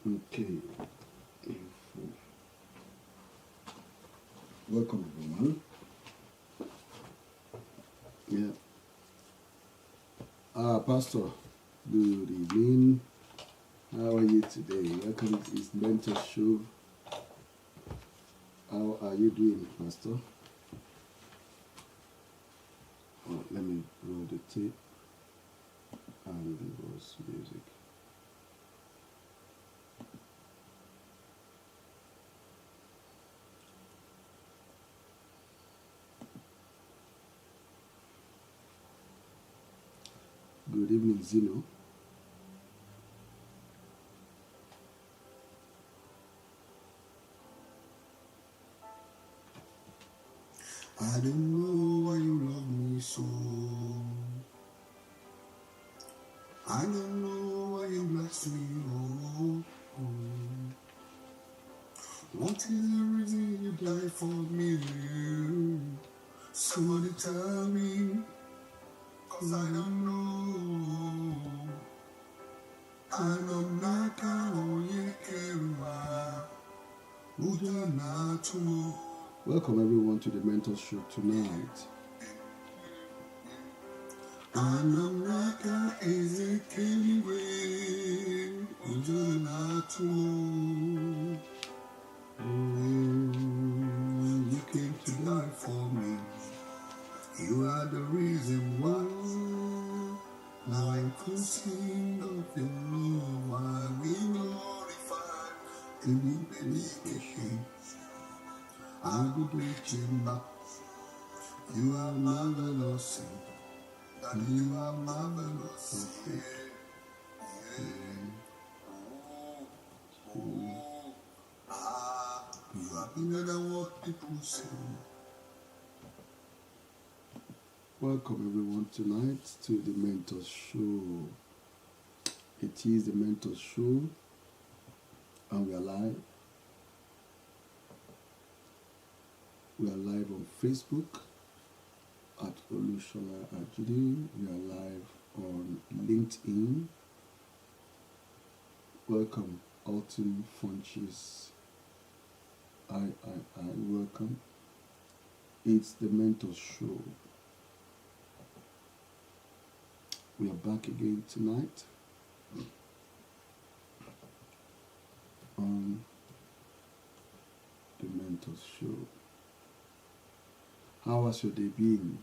Okay. Welcome, everyone. Yeah. Pastor, good evening. How are you today? Welcome to this Mentorship. How are you doing, Pastor? Oh, let me roll the tape and the voice music. Good evening, Zeno. I don't know why you love me so. I don't know why you bless me. Oh, oh. What is the reason you die for me? Somebody tell me, 'cause I don't know. I don't know how you came back. Welcome everyone to the Mentorship tonight. You came to die for me. You are the reason why. Now I can sing of your love. I will glorify in dedication. I will reach him back. You are marvelous. And you are marvelous. Yeah. You are bigger than what people say. Welcome everyone tonight to the Mentor Show. It is the Mentor Show and we are live. We are live on Facebook at Olushola Ajudi. We are live on LinkedIn. Welcome Alton Funches. I welcome. It's the Mentor Show. We are back again tonight on the Mentor Show. How has your day been?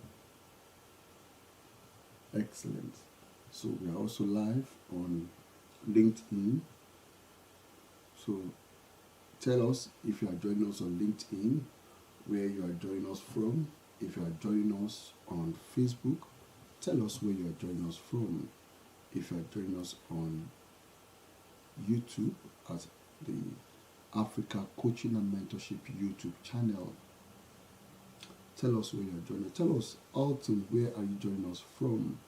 Excellent. So we are also live on LinkedIn. So tell us if you are joining us on LinkedIn, where you are joining us from. If you are joining us on Facebook, tell us where you are joining us from. If you are joining us on YouTube at the Africa Coaching and Mentorship YouTube channel, tell us where you are joining us. Tell us, Alton, where are you joining us from?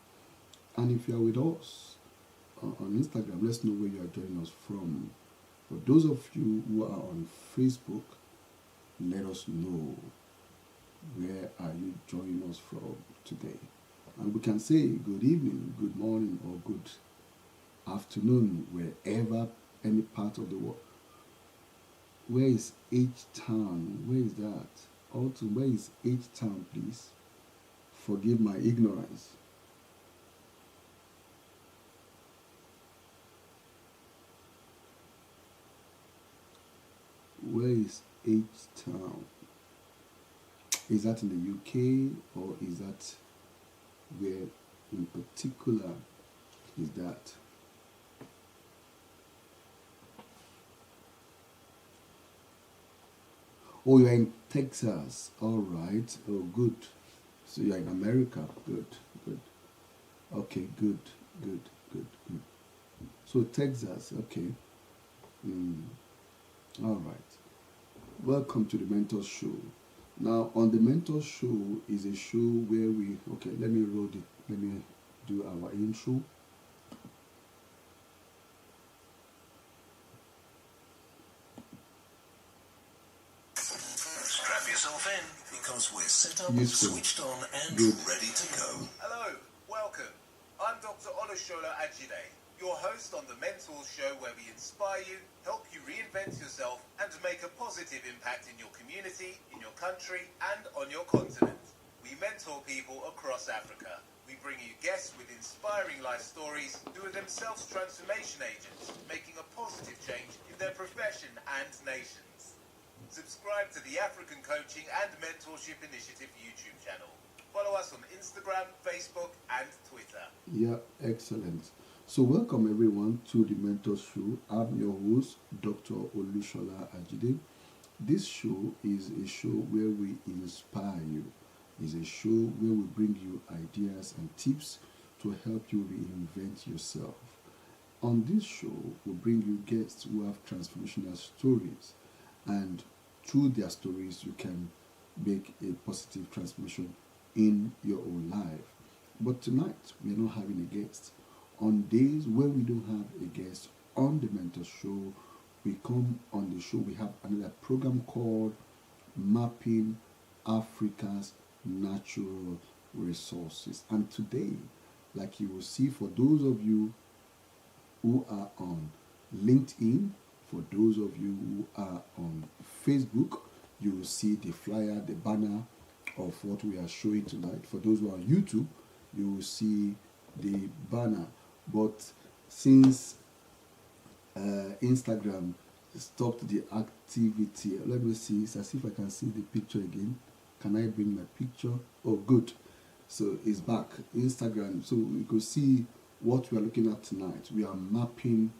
And if you are with us on Instagram, let's know where you are joining us from. For those of you who are on Facebook, let us know where are you joining us from today. And we can say good evening, good morning, or good afternoon, wherever, any part of the world. Where is H-Town? Where is that? Also, where is H-Town, please? Forgive my ignorance. Where is H-Town? Is that in the UK, or is that where in particular is that? Oh, you're in Texas. All right. Oh, good. So you're in America. Good. Okay, good, good, good, good. So Texas, okay. Mm, all right. Welcome to the Mentor Show. Now, on the Mentor Show is a show where we, okay, let me roll it. Let me do our intro. Strap yourself in because we're set up, Useful. switched on, and Good. ready to go. Hello, welcome. I'm Dr. Olushola Ajide, your host on the Mentors Show, where we inspire you, help you reinvent yourself, and make a positive impact in your community, in your country, and on your continent. We mentor people across Africa. We bring you guests with inspiring life stories who are themselves transformation agents, making a positive change in their profession and nations. Subscribe to the African Coaching and Mentorship Initiative YouTube channel. Follow us on Instagram, Facebook, and Twitter. Yeah, excellent. So welcome everyone to the Mentor Show. I'm your host, Dr. Olushola Ajide. This show is a show where we inspire you. It's a show where we bring you ideas and tips to help you reinvent yourself. On this show, we bring you guests who have transformational stories, and through their stories, you can make a positive transformation in your own life. But tonight, we are not having a guest. On days when we don't have a guest on the Mentor Show, we come on the show, we have another program called Mapping Africa's Natural Resources. And today, like you will see, for those of you who are on LinkedIn, for those of you who are on Facebook, you will see the flyer, the banner of what we are showing tonight. For those who are on YouTube, you will see the banner. But since Instagram stopped the activity, let me see. It's as if I can see the picture again. Can I bring my picture? Oh, good. So it's back. Instagram. So you could see what we are looking at tonight. We are mapping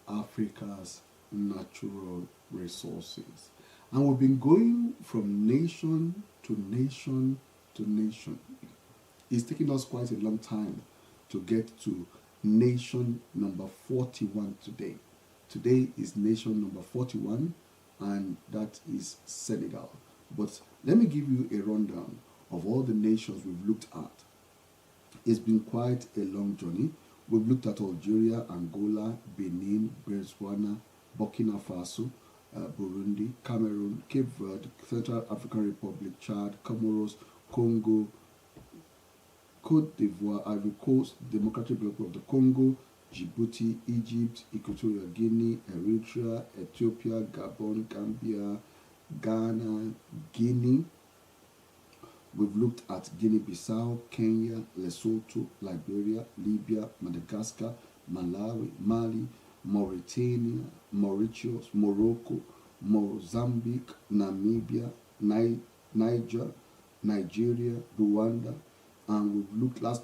Africa's natural resources. And we've been going from nation to nation to nation. It's taken us quite a long time to get to nation number 41 today. Today is nation number 41, and that is Senegal. But let me give you a rundown of all the nations we've looked at. It's been quite a long journey. We've looked at Algeria, Angola, Benin, Botswana, Burkina Faso, Burundi, Cameroon, Cape Verde, Central African Republic, Chad, Comoros, Congo, Côte d'Ivoire, Ivory Coast, Democratic Republic of the Congo, Djibouti, Egypt, Equatorial Guinea, Eritrea, Ethiopia, Gabon, Gambia, Ghana, Guinea. We've looked at Guinea-Bissau, Kenya, Lesotho, Liberia, Libya, Madagascar, Malawi, Mali, Mauritania, Mauritius, Morocco, Mozambique, Namibia, Niger, Nigeria, Rwanda, and we've looked last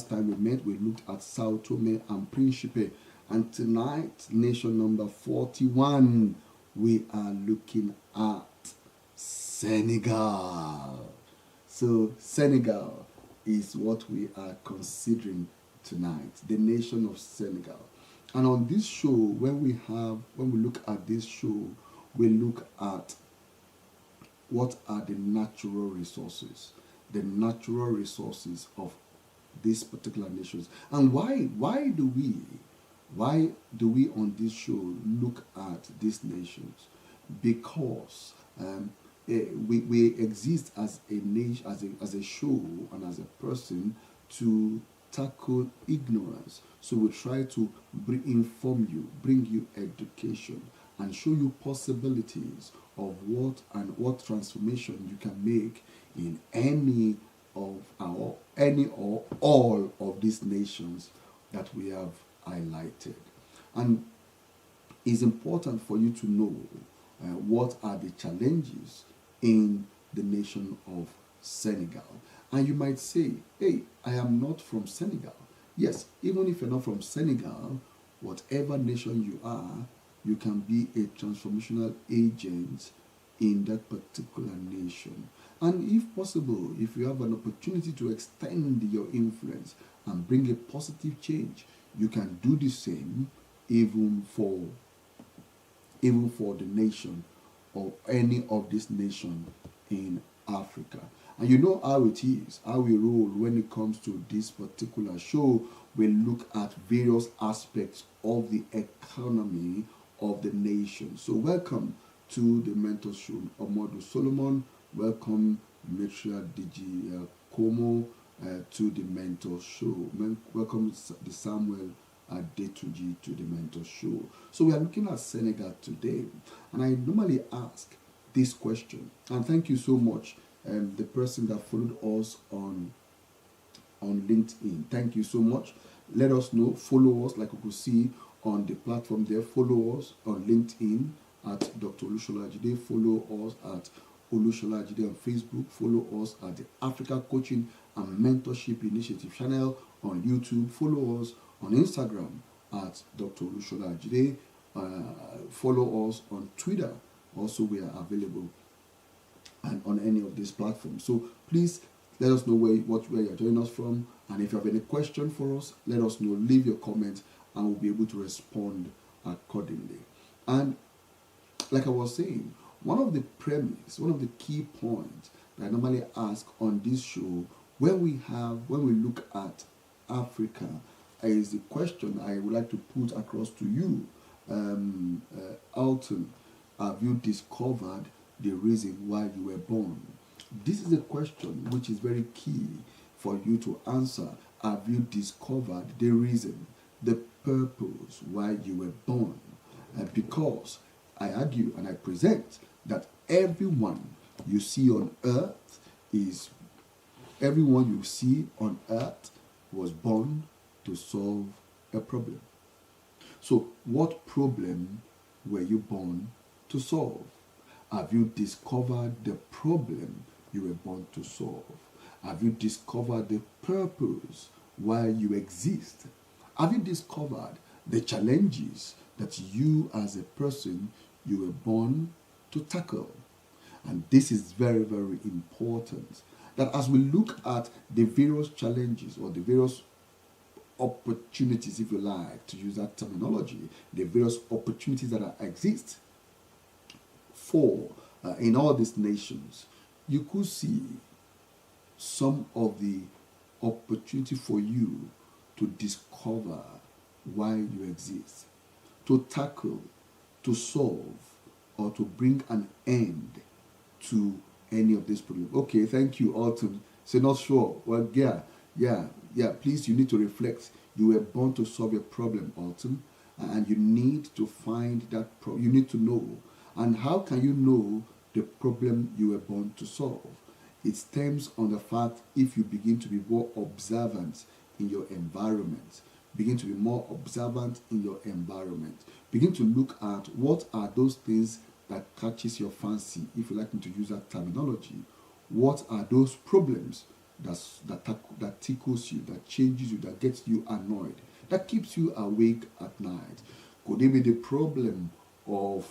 time we met, we looked at Sao Tome and Principe, and tonight, nation number 41, we are looking at Senegal. So Senegal is what we are considering tonight, the nation of Senegal. And on this show, when we look at this show, we look at what are the natural resources of these particular nations. And why do we on this show look at these nations? Because we exist as a nation, as a show, and as a person to tackle ignorance. So we try to inform you, bring you education, and show you possibilities of what transformation you can make in any or all of these nations that we have highlighted. And it's important for you to know what are the challenges in the nation of Senegal. And you might say, hey, I am not from Senegal. Yes, even if you're not from Senegal, whatever nation you are, you can be a transformational agent in that particular nation. And if possible, if you have an opportunity to extend your influence and bring a positive change, you can do the same even for the nation or any of this nation in Africa. And you know how it is, how we roll when it comes to this particular show. We look at various aspects of the economy of the nation. So welcome to the Mentor Show. Omodu Solomon, welcome Metria Digi Komo to the Mentor Show. Welcome the Samuel Adetuji to the Mentor Show. So we are looking at Senegal today, and I normally ask this question, and thank you so much, the person that followed us on LinkedIn. Thank you so much. Let us know, follow us, like you could see on the platform there. Follow us on LinkedIn at Dr. Olushola Ajide. Follow us at Olushola Ajide on Facebook. Follow us at the Africa Coaching and Mentorship Initiative channel on YouTube. Follow us on Instagram at Dr. Olushola Ajide. Follow us on Twitter. Also, we are available and on any of these platforms. So please let us know where you're joining us from. And if you have any question for us, let us know. Leave your comment and we'll be able to respond accordingly. And like I was saying, one of the key points that I normally ask on this show when we look at Africa is the question I would like to put across to you. Alton, have you discovered the reason why you were born? This is a question which is very key for you to answer. Have you discovered the reason, the purpose why you were born? Because I argue and I present that everyone you see on earth was born to solve a problem. So what problem were you born to solve? Have you discovered the problem you were born to solve? Have you discovered the purpose why you exist? Have you discovered the challenges that you as a person you were born to tackle? And this is very, very important, that as we look at the various challenges or the various opportunities, if you like to use that terminology, the various opportunities that exist for in all these nations, you could see some of the opportunity for you to discover why you exist, to tackle, to solve, or to bring an end to any of this problem. Okay, thank you, Alton. So not sure. Well, yeah. Please, you need to reflect. You were born to solve a problem, Alton, and you need to find that problem. You need to know. And how can you know the problem you were born to solve? It stems on the fact if you begin to be more observant in your environment. Begin to be more observant in your environment. Begin to look at what are those things that catches your fancy, if you like me to use that terminology. What are those problems that tickles you, that changes you, that gets you annoyed, that keeps you awake at night? Could it be the problem of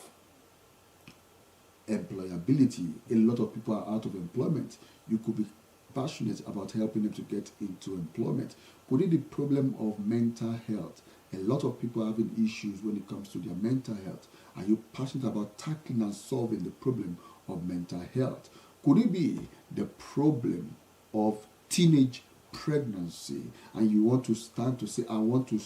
employability? A lot of people are out of employment. You could be passionate about helping them to get into employment. Could it be the problem of mental health? A lot of people are having issues when it comes to their mental health. Are you passionate about tackling and solving the problem of mental health? Could it be the problem of teenage pregnancy, and you want to stand to say, I want to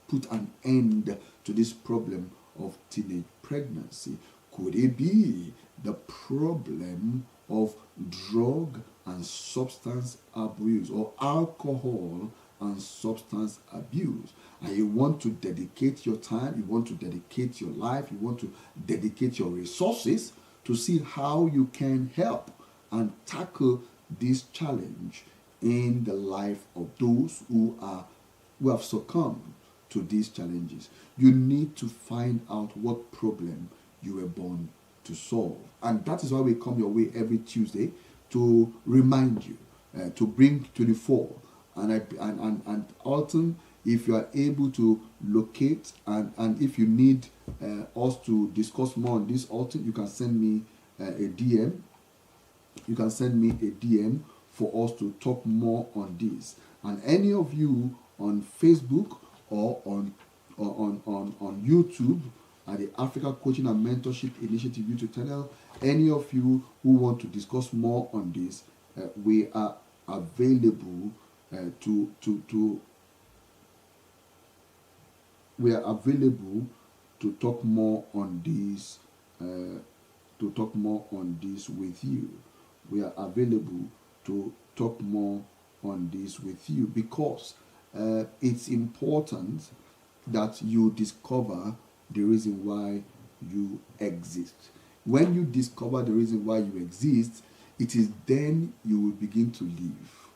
put an end to this problem of teenage pregnancy? Could it be the problem of drug and substance abuse, or alcohol and substance abuse? And you want to dedicate your time, you want to dedicate your life, you want to dedicate your resources to see how you can help and tackle this challenge in the life of those who have succumbed to these challenges. You need to find out what problem you were born to solve. And that is why we come your way every Tuesday to remind you, to bring to the fore. And Alton, if you are able to locate and if you need us to discuss more on this, Alton, you can send me a DM you can send me a DM for us to talk more on this. And any of you on Facebook or on YouTube at the Africa Coaching and Mentorship Initiative YouTube channel, any of you who want to discuss more on this, we are available we are available to talk more on this with you. We are available to talk more on this with you, because it's important that you discover the reason why you exist. When you discover the reason why you exist, it is then you will begin to live.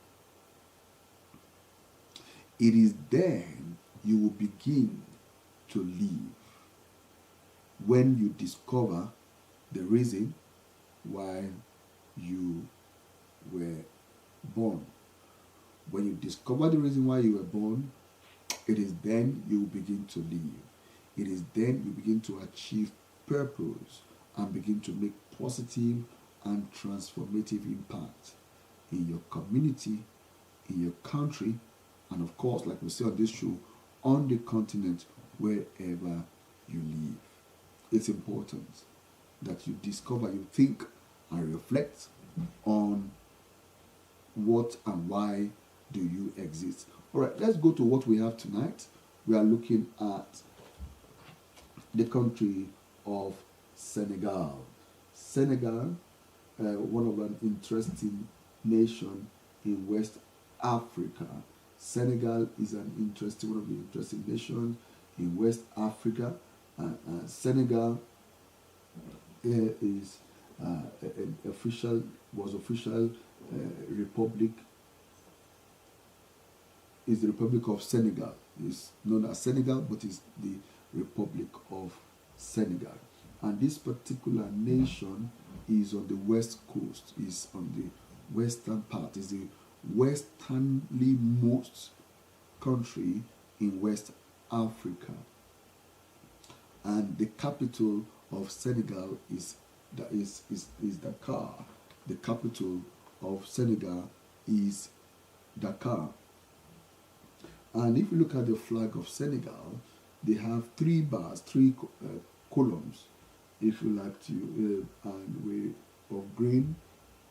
It is then you will begin to live. When you discover the reason why you were born. When you discover the reason why you were born, it is then you begin to live. It is then you begin to achieve purpose and begin to make positive and transformative impact in your community, in your country, and of course, like we say on this show, on the continent, wherever you live. It's important that you discover, you think, and reflect on what and why do you exist. All right, let's go to what we have tonight. We are looking at the country of Senegal. Senegal, one of an interesting nation in West Africa. Senegal is one of the interesting nations in West Africa. Senegal is an official republic. Is the Republic of Senegal. It's known as Senegal, but it's the Republic of Senegal. And this particular nation is on the west coast, is on the western part, is the westernly most country in West Africa. And the capital of Senegal is Dakar. The capital of Senegal is Dakar. And if you look at the flag of Senegal, they have three bars, three columns, if you like to, and of green,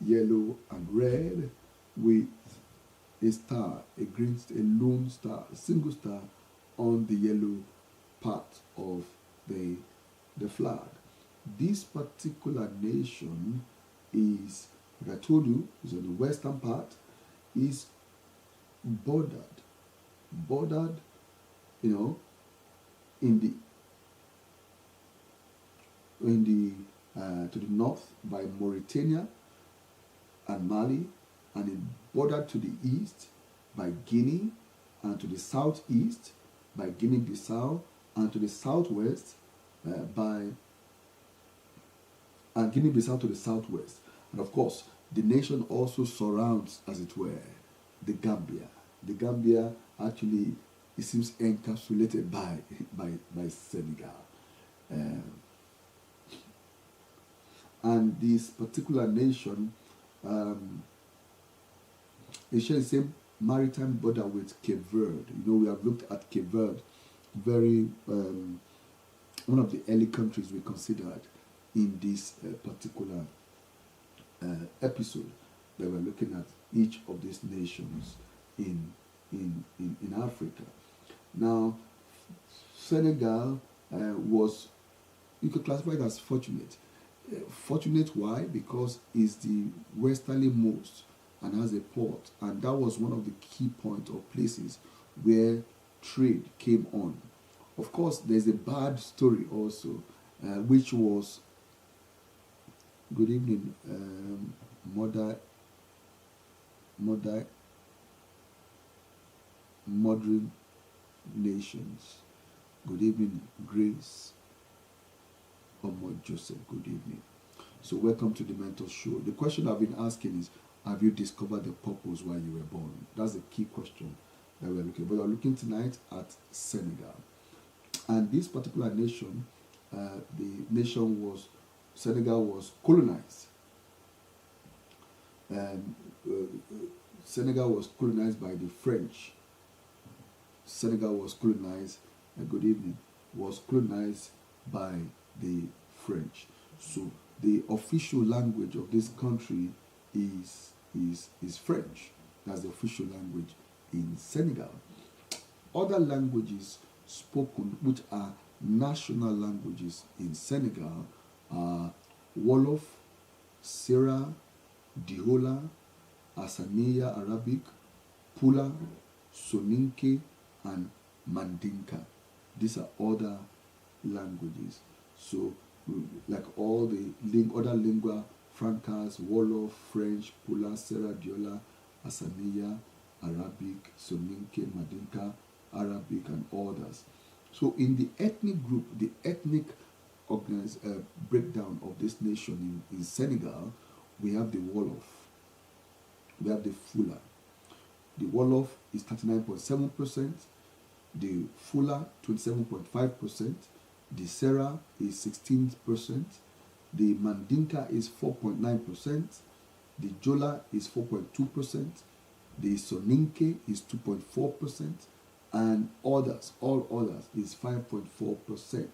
yellow, and red, with a star, a lone star, a single star on the yellow part of the flag. This particular nation is, like I told you, is on the western part, is bordered, to the north by Mauritania and Mali, and it bordered to the east by Guinea, and to the southeast by Guinea-Bissau, and to the southwest by Guinea-Bissau to the southwest. And of course, the nation also surrounds, as it were, the Gambia. The Gambia actually, it seems, encapsulated by Senegal. And this particular nation, it shares the same maritime border with Cape Verde. We have looked at Cape Verde, very one of the early countries we considered in this particular episode, that we're looking at each of these nations in Africa. Now, Senegal was, you could classify it as fortunate. Fortunate, why? Because it's the westerly most and has a port, and that was one of the key points or places where trade came on. Of course, there's a bad story also, which was, good evening, modern nations. Good evening, Grace. Omo Joseph, good evening. So welcome to the Mentor Show. The question I've been asking is, have you discovered the purpose why you were born? That's the key question that we're looking at. But we're looking tonight at Senegal. And this particular nation, Senegal was colonized Um, Senegal was colonized by the French. Senegal was colonized, good evening, was colonized by the French. So the official language of this country is French. That's the official language in Senegal. Other languages spoken, which are national languages in Senegal, are Wolof, Sera, Diola, Asaniya Arabic, Pula, Soninke, and Mandinka. These are other languages. So, like all the other lingua francas, Wolof, French, Pula, Sera, Diola, Asaniya, Arabic, Soninke, Mandinka, Arabic, and others. So, in the ethnic group, the ethnic breakdown of this nation in Senegal, we have the Wolof, we have the Fula. The Wolof is 39.7%, the Fula 27.5%, the Sera is 16%, the Mandinka is 4.9%, the Jola is 4.2%, the Soninke is 2.4%, and others, all others, is 5.4%.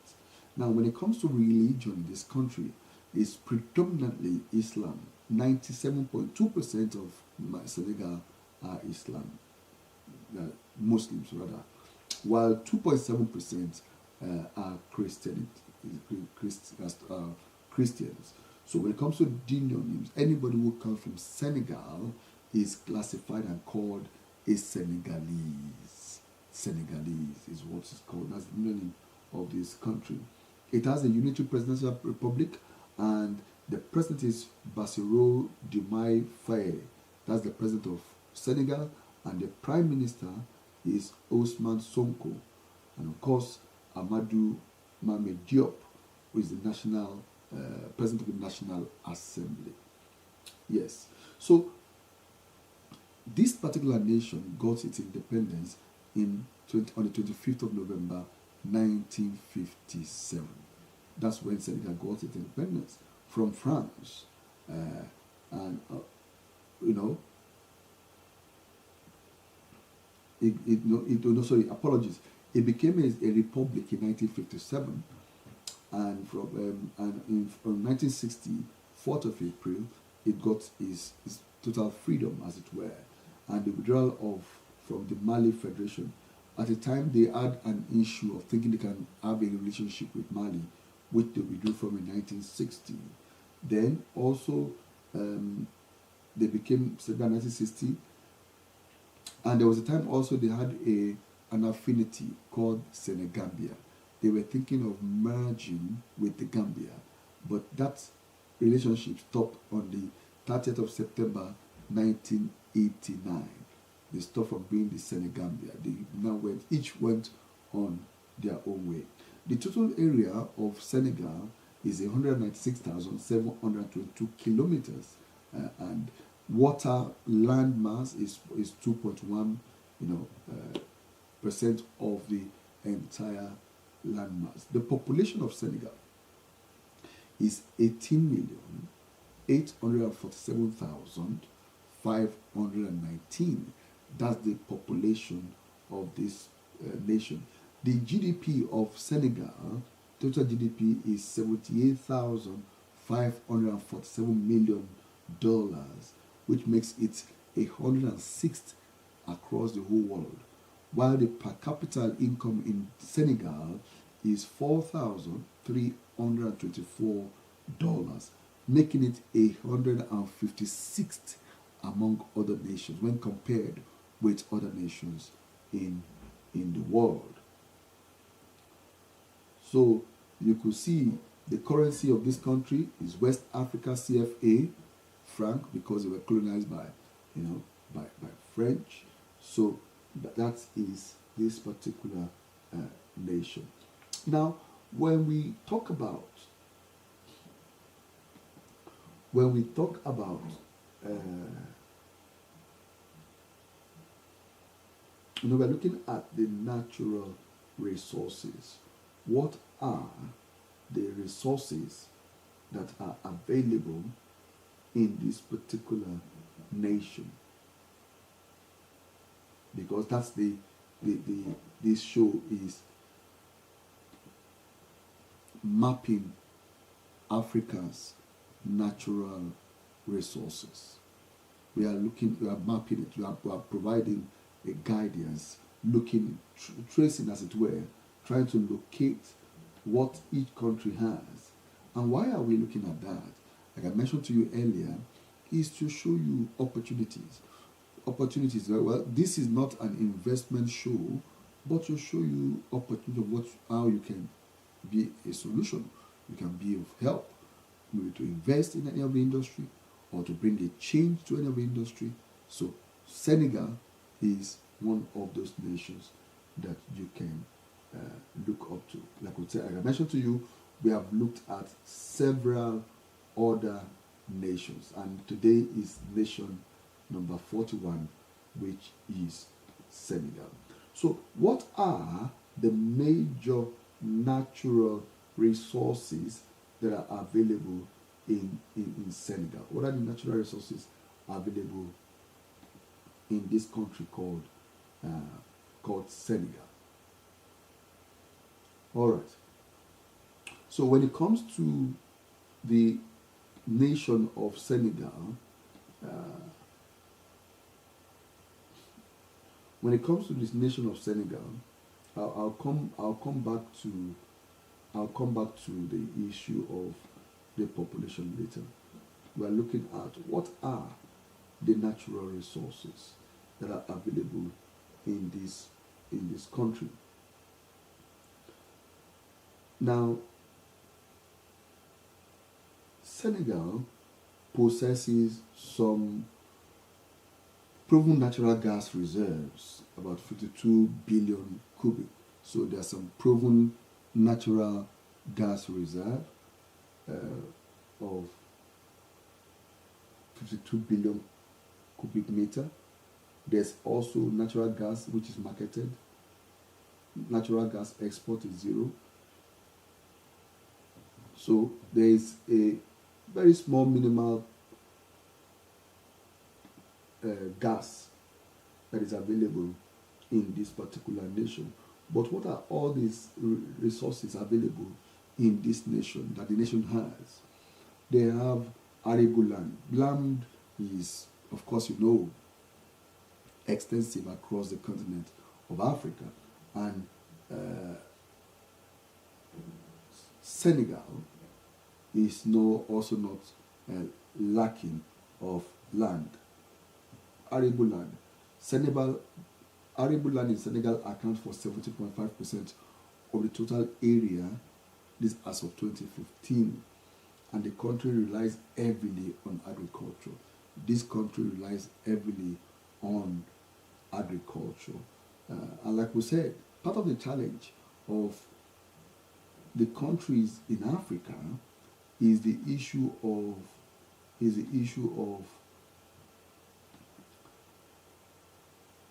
Now, when it comes to religion in this country, it's predominantly Islam. 97.2% of Senegal are Islam, Muslims rather, while 2.7% are Christians. So when it comes to denonyms, anybody who comes from Senegal is classified and called a Senegalese. Senegalese is what it's called. That's the meaning of this country. It has a unitary presidential republic, and the president is Bassirou Diomaye Faye. That's the president of Senegal, and the prime minister is Ousmane Sonko, and of course Amadou Mame Diop, who is the national president of the National Assembly. Yes, so this particular nation got its independence on the 25th of November 1957. That's when Senegal got its independence from France. It became a republic in 1957, and from 1960, 4th of April, it got its total freedom, as it were, and the withdrawal from the Mali Federation. At the time, they had an issue of thinking they can have a relationship with Mali, which they withdrew from in 1960. Then also, they became Senegal in 1960, and there was a time also they had an affinity called Senegambia. They were thinking of merging with the Gambia, but that relationship stopped on the 30th of September 1989. They stopped from being the Senegambia. They now each went on their own way. The total area of Senegal is 196,722 kilometers, and water land mass is 2.1 percent of the entire land mass. The population of Senegal is 18,847,519. That's the population of this nation. The GDP of Senegal, total GDP is $78,547 million, which makes it 106th across the whole world, while the per capita income in Senegal is $4,324, making it 156th among other nations when compared with other nations in the world. So you could see the currency of this country is West Africa CFA franc, because they were colonized by French. So that is this particular nation. Now, when we talk about we're looking at the natural resources. What are the resources that are available in this particular nation, because that's this show is mapping Africa's natural resources. We are mapping it, we are providing a guidance, tracing, as it were, trying to locate what each country has. And why are we looking at that? Like I mentioned to you earlier, is to show you opportunities. Well, this is not an investment show, but to show you opportunity of how you can be a solution. You can be of help, maybe to invest in any of the industry or to bring a change to any of the industry. So Senegal is one of those nations that you can look up to. Like I mentioned to you, we have looked at several other nations, and today is nation number 41, which is Senegal. So what are the major natural resources that are available in Senegal? What are the natural resources available in this country called Senegal? All right. So when it comes to the nation of Senegal, when it comes to this nation of Senegal, I'll come back to the issue of the population later. We are looking at what are the natural resources that are available in this country. Now, Senegal possesses some proven natural gas reserves, about 52 billion cubic. So there are some proven natural gas reserve of 52 billion cubic meter. There's also natural gas which is marketed. Natural gas export is zero. So there is a very small minimal gas that is available in this particular nation. But what are all these resources available in this nation that the nation has? They have arable land. Land is, of course, extensive across the continent of Africa, and Senegal is also not lacking of land. Arable land. Arable land in Senegal accounts for 70.5% of the total area, this as of 2015, and the country relies heavily on agriculture. This country relies heavily on agriculture, and like we said, part of the challenge of the countries in Africa is the issue of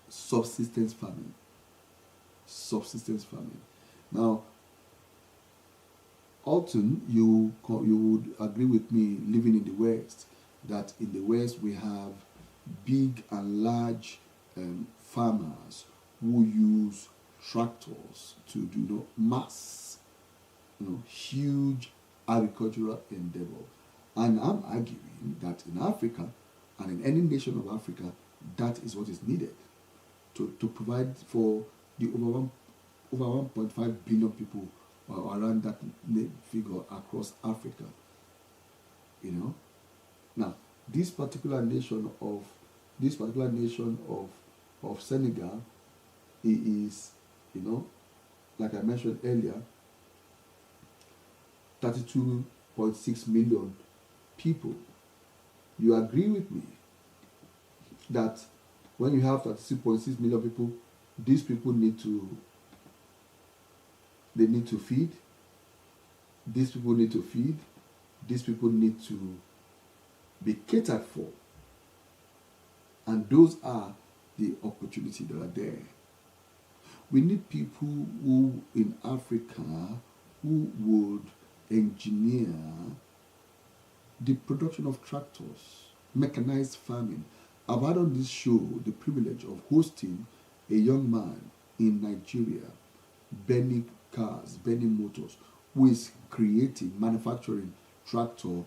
subsistence farming. Now, often you would agree with me, living in the West, that in the West we have big and large farmers who use tractors to do mass, huge agricultural endeavor. And I'm arguing that in Africa and in any nation of Africa, that is what is needed to provide for the over 1.5 billion people around that figure across Africa. Now this particular nation of Senegal is, like I mentioned earlier, 32.6 million people. You agree with me that when you have 36.6 million people, these people need to feed. These people need to feed. These people need to be catered for. And those are the opportunities that are there. We need people who in Africa who would engineer the production of tractors, mechanized farming. I've had on this show the privilege of hosting a young man in Nigeria, Benny Motors, who is creating, manufacturing tractor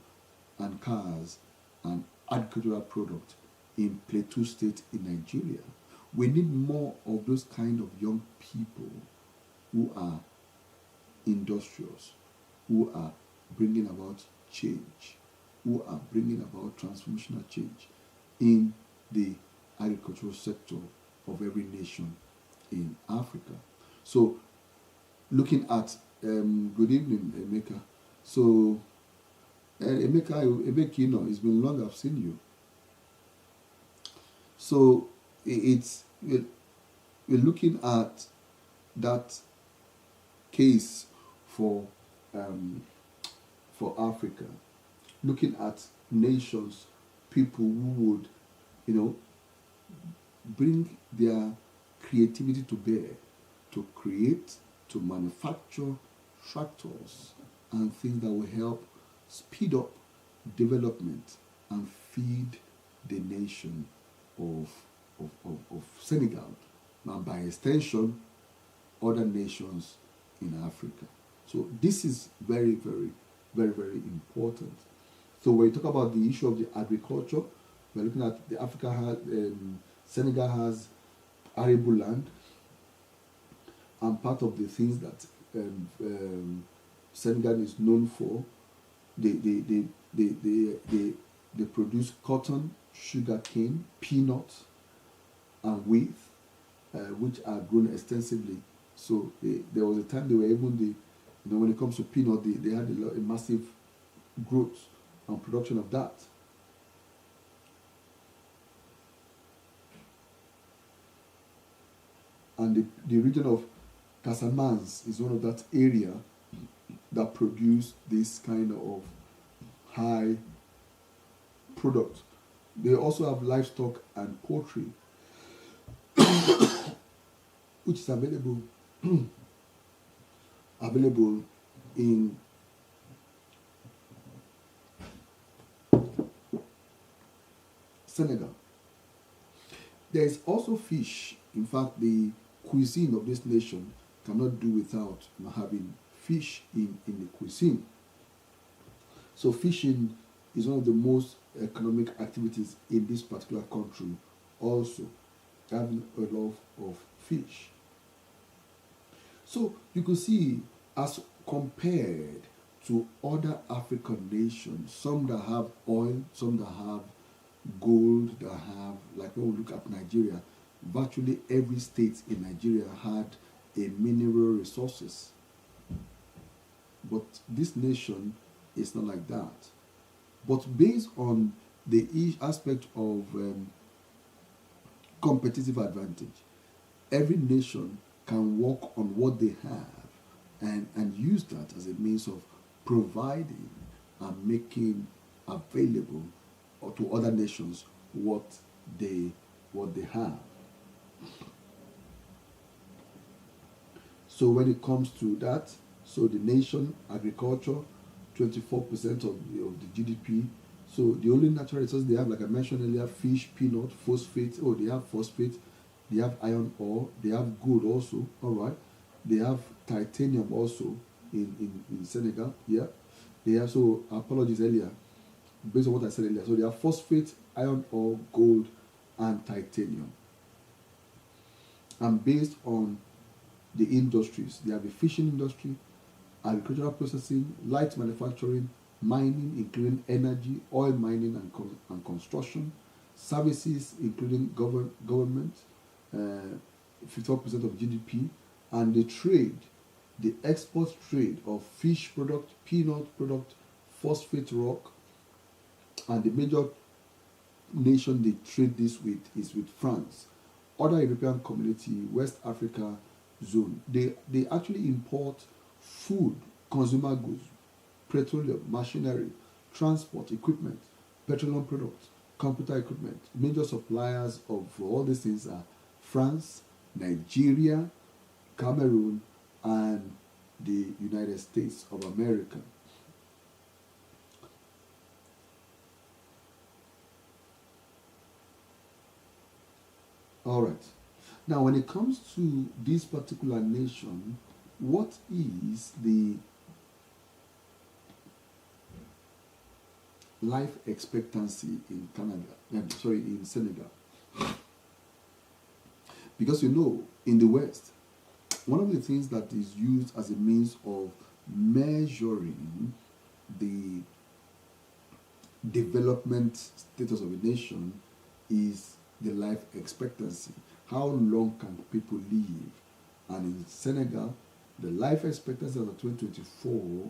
and cars and agricultural products in Plateau State in Nigeria. We need more of those kind of young people who are industrious, who are bringing about change, who are bringing about transformational change in the agricultural sector of every nation in Africa. So, looking at, good evening, Emeka. So, Emeka, you know, it's been long I've seen you. So, we're looking at that case for Africa, looking at nations, people who would, you know, bring their creativity to bear to create, to manufacture tractors and things that will help speed up development and feed the nation of Senegal, and by extension, other nations in Africa. So this is very, very, very, very important. So when you talk about the issue of the agriculture, we're looking at the Senegal has arable land, and part of the things that Senegal is known for, they produce cotton, sugarcane, peanuts, and wheat, which are grown extensively. So there was a time they were even when it comes to peanut, they had a massive growth and production of that. And the region of Casamance is one of that area that produce this kind of high product. They also have livestock and poultry, which is available in Senegal. There is also fish. In fact, the cuisine of this nation cannot do without having fish in the cuisine. So fishing is one of the most economic activities in this particular country, also having a lot of fish. So you could see, as compared to other African nations, some that have oil, some that have gold, that have, like when we look at Nigeria, virtually every state in Nigeria had a mineral resources. But this nation is not like that. But based on the aspect of competitive advantage, every nation can work on what they have and use that as a means of providing and making available to other nations what they have. So when it comes to that, so the nation, agriculture, 24% of the GDP. So the only natural resources they have, like I mentioned earlier, fish, peanut, phosphate. Oh, they have phosphate, they have iron ore, they have gold also, all right. They have titanium also in Senegal, yeah. They have, so apologies earlier, based on what I said earlier. So they have phosphate, iron ore, gold, and titanium. And based on the industries, they have the fishing industry, agricultural processing, light manufacturing, mining, including energy, oil mining and construction, services, including government, 54% of GDP, and the trade, the export trade of fish product, peanut product, phosphate rock, and the major nation they trade this with is with France. Other European community, West Africa zone, they actually import food, consumer goods, petroleum, machinery, transport, equipment, petroleum products, computer equipment. Major suppliers of all these things are France, Nigeria, Cameroon, and the United States of America. All right. Now, when it comes to this particular nation, what is the life expectancy in in Senegal? Because in the West, one of the things that is used as a means of measuring the development status of a nation is the life expectancy. How long can people live? And in Senegal, the life expectancy as of 2024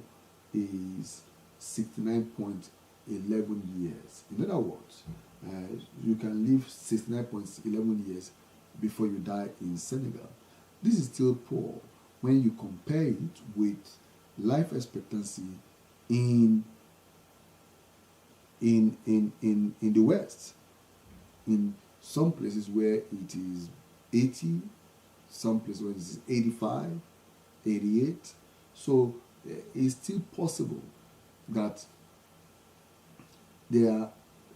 is 69.11 years. In other words, you can live 69.11 years before you die in Senegal. This is still poor when you compare it with life expectancy in the West. In some places where it is 80, some places where it is 85, 88. So it's still possible that there are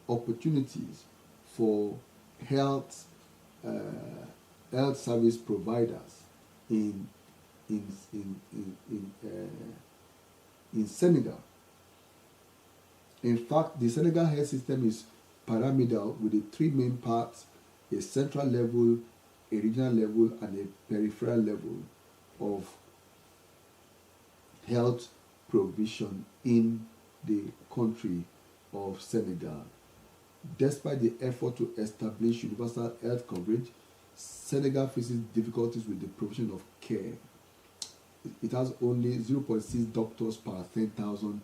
opportunities for health service providers in Senegal. In fact, the Senegal health system is pyramidal with the three main parts: a central level, a regional level, and a peripheral level of health provision in the country of Senegal. Despite the effort to establish universal health coverage, Senegal faces difficulties with the provision of care. It has only 0.6 doctors per 10,000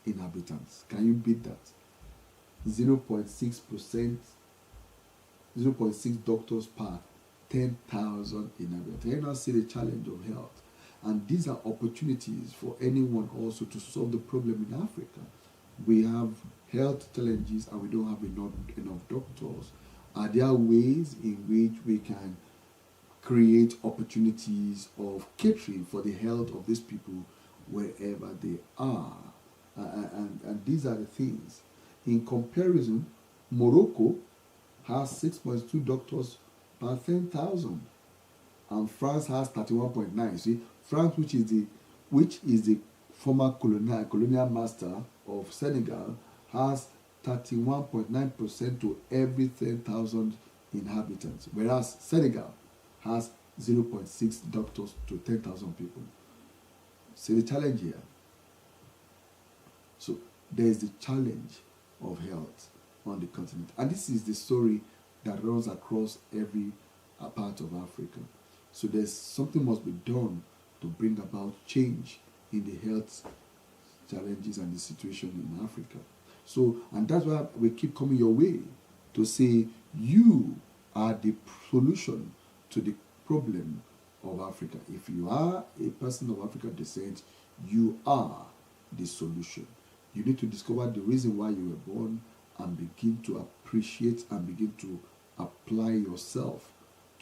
inhabitants. Can you beat that? 0.6%, 0.6 doctors per 10,000 inhabitants. Can you now see the challenge of health? And these are opportunities for anyone also to solve the problem in Africa. We have health challenges and we don't have enough doctors. Are there ways in which we can create opportunities of catering for the health of these people wherever they are? And these are the things. In comparison, Morocco has 6.2 doctors per 10,000, and France has 31.9. See, France, which is the former colonial master of Senegal, has 31.9% to every 10,000 inhabitants, whereas Senegal has 0.6 doctors to 10,000 people. See the challenge here. So there is the challenge of health on the continent, and this is the story that runs across every part of Africa. So there's something must be done to bring about change in the health challenges and the situation in Africa. So, and that's why we keep coming your way to say you are the solution to the problem of Africa. If you are a person of African descent, you are the solution. You need to discover the reason why you were born and begin to appreciate and begin to apply yourself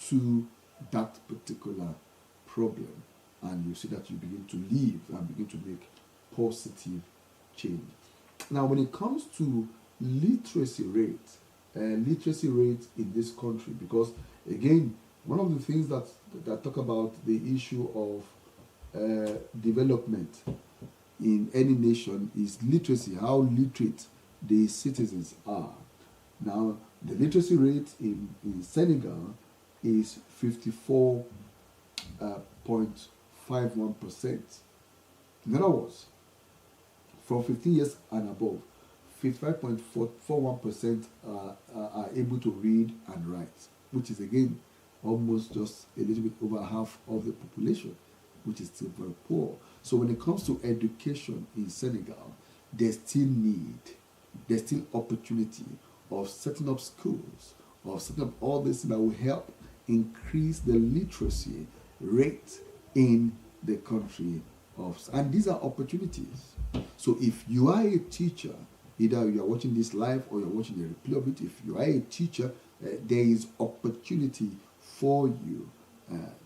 to that particular problem. And you see that you begin to live and begin to make positive change. Now, when it comes to literacy rate in this country, because again, one of the things that talk about the issue of development in any nation is literacy, how literate the citizens are. Now, the literacy rate in Senegal is 54.51%. In other words, from 15 years and above, 55.41% are able to read and write, which is again almost just a little bit over half of the population, which is still very poor. So when it comes to education in Senegal, there's still opportunity of setting up schools, of setting up all this that will help increase the literacy rate in the country and these are opportunities. So if you are a teacher, either you are watching this live or you're watching a replay of it, if you are a teacher, there is opportunity for you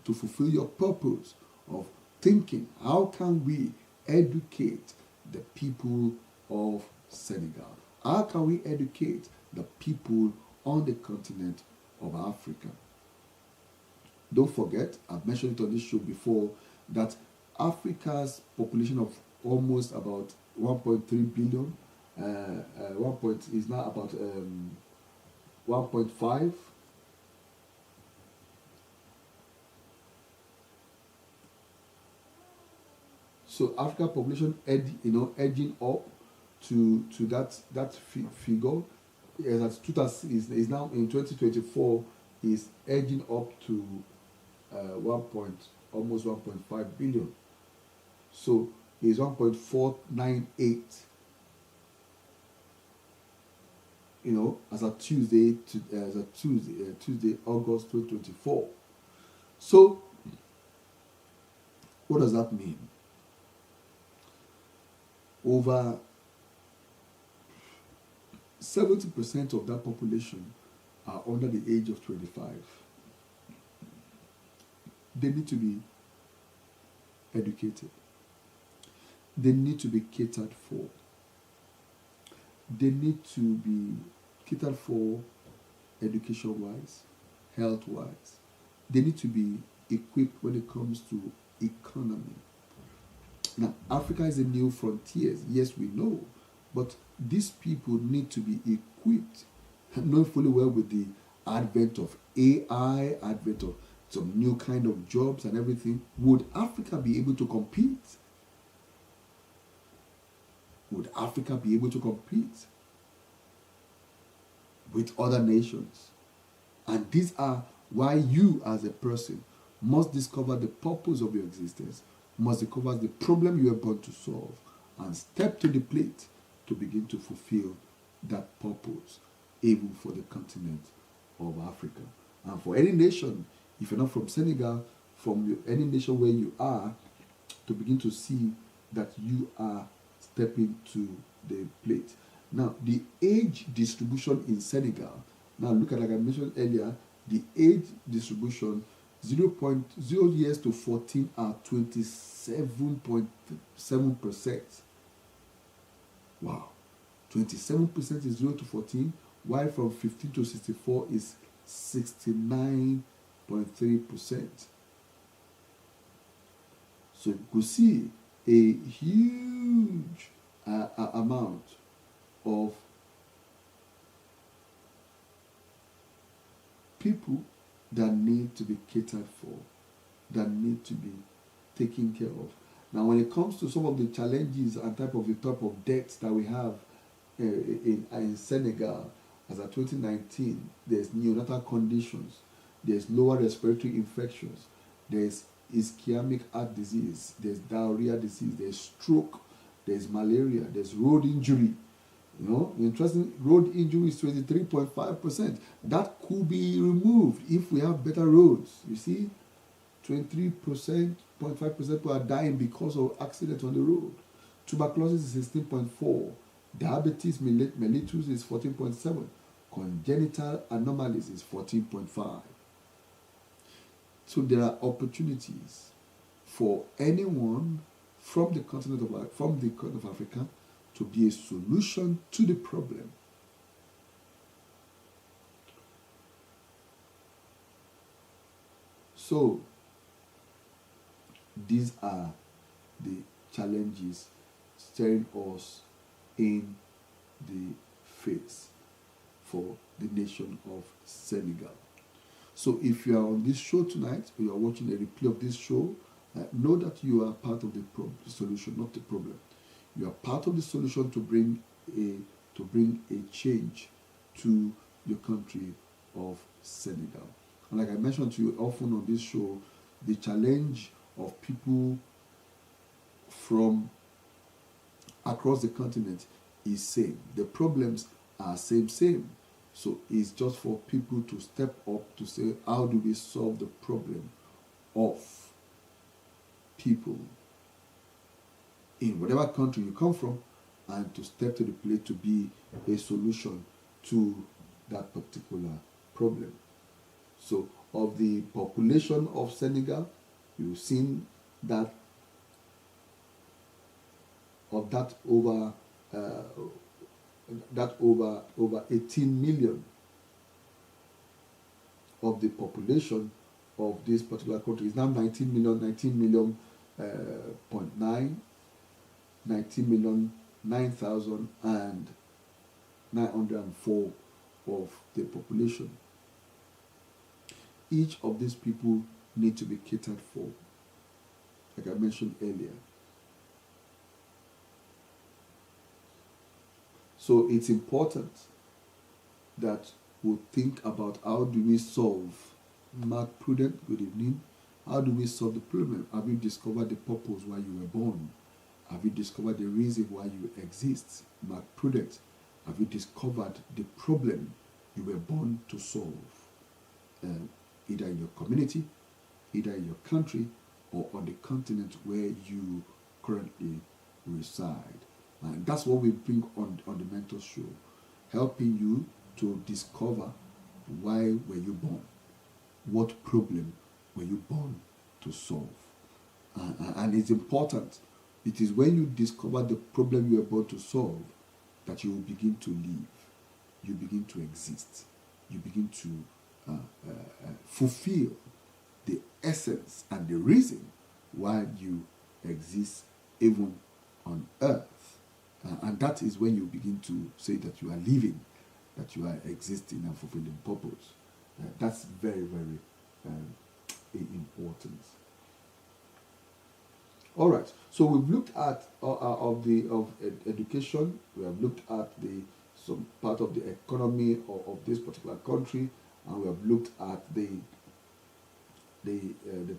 to fulfill your purpose of thinking, how can we educate the people of Senegal? How can we educate the people on the continent of Africa? Don't forget, I've mentioned it on this show before, that Africa's population of almost about 1.3 billion, 1 point is now about 1.5. So Africa population edging up to that figure is now in 2024 is edging up to almost 1.5 billion. So is 1.498. As a Tuesday, August 2024. So what does that mean? Over 70% of that population are under the age of 25. They need to be educated. They need to be catered for. They need to be catered for education-wise, health-wise. They need to be equipped when it comes to economy. Now, Africa is a new frontier. Yes, we know. But these people need to be equipped, knowing fully well with the advent of AI, advent of some new kind of jobs and everything. Would Africa be able to compete? Would Africa be able to compete with other nations? And these are why you as a person must discover the purpose of your existence, must discover the problem you are born to solve, and step to the plate to begin to fulfill that purpose, even for the continent of Africa. And for any nation, if you're not from Senegal, from any nation where you are, to begin to see that you are stepping to the plate. Now, the age distribution in Senegal, now look at, like I mentioned earlier, the age distribution, 0.0 years to 14 are 27.7%. Wow. 27% is 0 to 14, while from 15 to 64 is 69.3%. So you could see a huge amount of people that need to be catered for, that need to be taken care of. Now, when it comes to some of the challenges and type of debts that we have in Senegal, as of 2019, there's neonatal conditions, there's lower respiratory infections, there's ischemic heart disease, there's diarrhea disease, there's stroke, there's malaria, there's road injury. Interesting, road injury is 23.5%. That could be removed if we have better roads. You see, 23%, 0.5% people are dying because of accidents on the road. Tuberculosis is 16.4%. Diabetes mellitus is 14.7%. Congenital anomalies is 14.5%. So there are opportunities for anyone from the continent of Africa to be a solution to the problem. So these are the challenges staring us in the face for the nation of Senegal. So if you are on this show tonight, or you are watching a replay of this show, know that you are part of the solution, not the problem. You are part of the solution to bring a change to your country of Senegal. And like I mentioned to you often on this show, the challenge of people from across the continent is same. The problems are same. So it's just for people to step up to say, how do we solve the problem of people in whatever country you come from, and to step to the plate to be a solution to that particular problem. So of the population of Senegal, you've seen that of that over 18 million of the population of this particular country is now 19 million, 19 million point 9, 19 million 9,904 of the population. Each of these people need to be catered for, like I mentioned earlier. So it's important that we think about how do we solve. Mark Prudent, good evening. How do we solve the problem? Have you discovered the purpose why you were born? Have you discovered the reason why you exist? Mark Prudent, have you discovered the problem you were born to solve? Either in your community, either in your country, or on the continent where you currently reside. And that's what we bring on the Mentor Show, helping you to discover why were you born, what problem were you born to solve. And it's important. It is when you discover the problem you were born to solve that you will begin to live, you begin to exist, you begin to fulfill the essence and the reason why you exist even on earth. And that is when you begin to say that you are living, that you are existing and fulfilling purpose. That's very, very important. All right. So we've looked at education. We have looked at some part of the economy of this particular country, and we have looked at the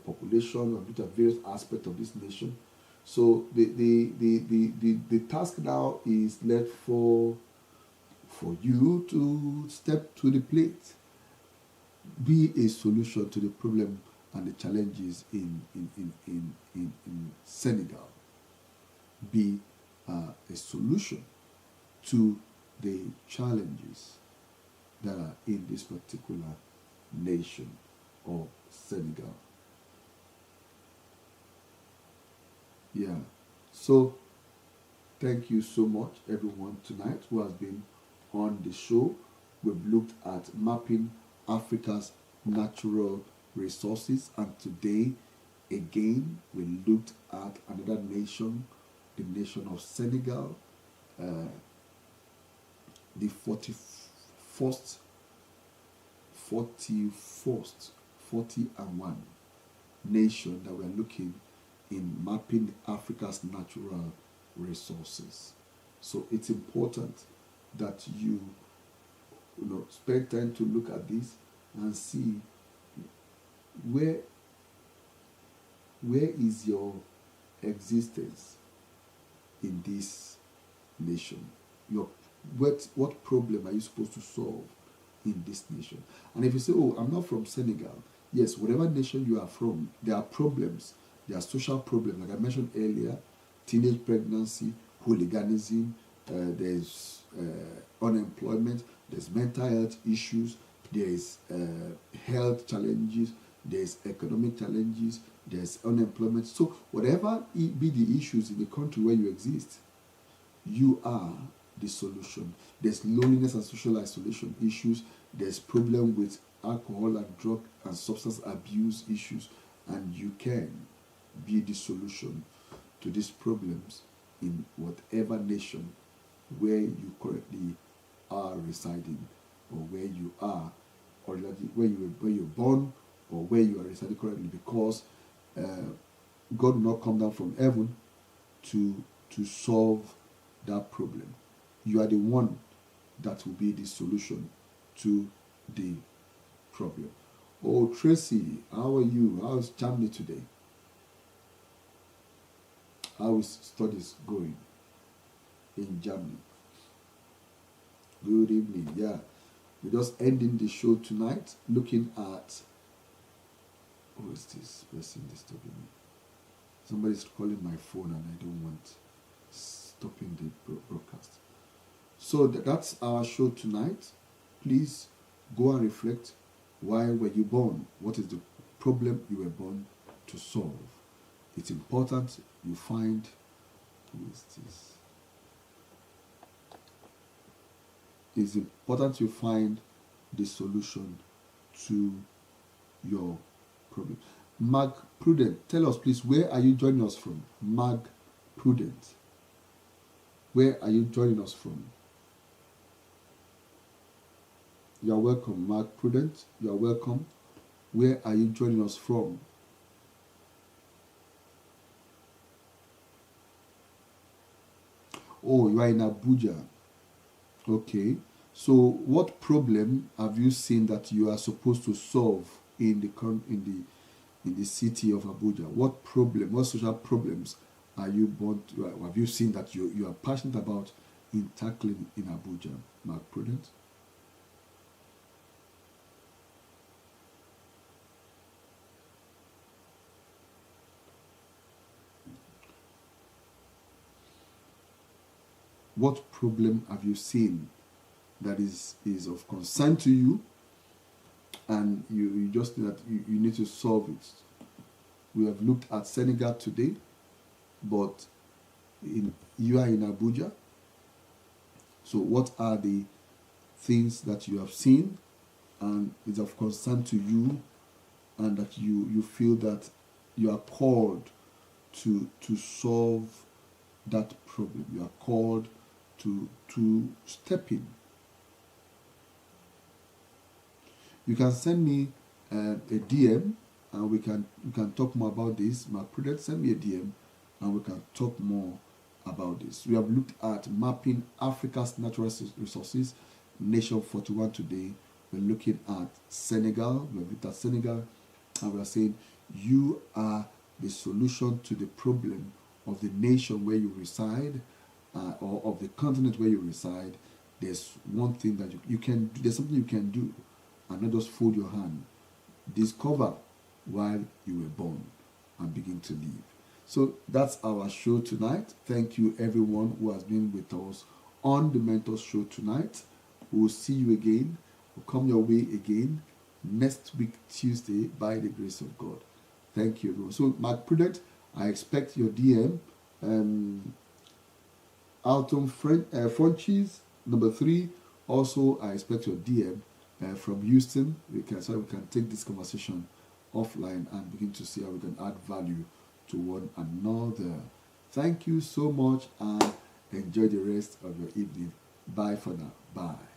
population. We have looked at various aspects of this nation. So the task now is left for you to step to the plate, be a solution to the problem and the challenges in Senegal. Be a solution to the challenges that are in this particular nation of Senegal. Yeah. So thank you so much, everyone, tonight who has been on the show. We've looked at mapping Africa's natural resources, and today again we looked at another nation, the nation of Senegal, the 41st 41 nation that we're looking in mapping Africa's natural resources. So it's important that you spend time to look at this and see where is your existence in this nation. What problem are you supposed to solve in this nation? And if you say, oh, I'm not from Senegal, yes, whatever nation you are from, there are problems. There are social problems, like I mentioned earlier: teenage pregnancy, hooliganism, there's unemployment, there's mental health issues, there's health challenges, there's economic challenges, there's unemployment. So whatever be the issues in the country where you exist, you are the solution. There's loneliness and social isolation issues, there's problem with alcohol and drug and substance abuse issues, and you can be the solution to these problems in whatever nation where you currently are residing, or where you are, or where you're born, or where you are residing currently, because God will not come down from heaven to solve that problem. You are the one that will be the solution to the problem. Oh, Tracy, how are you? How's Germany today? How is studies going in Germany? Good evening. Yeah, we're just ending the show tonight looking at, who is this person disturbing me? Somebody's calling my phone and I don't want stopping the broadcast. So that's our show tonight. Please go and reflect. Why were you born? What is the problem you were born to solve? It's important you find, who is this? It's important you find the solution to your problem. Mag Prudent, tell us please, where are you joining us from? Mag Prudent. Where are you joining us from? You are welcome, Mag Prudent. You are welcome. Where are you joining us from? Oh, you are in Abuja. Okay. So, what problem have you seen that you are supposed to solve in the city of Abuja? What problem? What social problems are you have you seen that you are passionate about in tackling in Abuja, Mark Prudence? What problem have you seen that is of concern to you, and you just that you need to solve it? We have looked at Senegal today, but you are in Abuja. So what are the things that you have seen and is of concern to you, and that you feel that you are called to solve that problem? You are called to step in. You can send me a DM, and we can talk more about this. My Prudence, send me a DM and we can talk more about this. We have looked at mapping Africa's natural resources, Nation 41 today. We're looking at Senegal. We have looked at Senegal, and we are saying you are the solution to the problem of the nation where you reside, or of the continent where you reside. There's one thing that you can do. There's something you can do, and not just fold your hand. Discover while you were born and begin to live. So that's our show tonight. Thank you everyone who has been with us on the Mentor Show tonight. We will see you again. We'll come your way again next week, Tuesday, by the grace of God. Thank you everyone. So Mark Prudent, I expect your DM. Alton Frenchies, number 3. Also, I expect your DM from Houston. We can take this conversation offline and begin to see how we can add value to one another. Thank you so much, and enjoy the rest of your evening. Bye for now. Bye.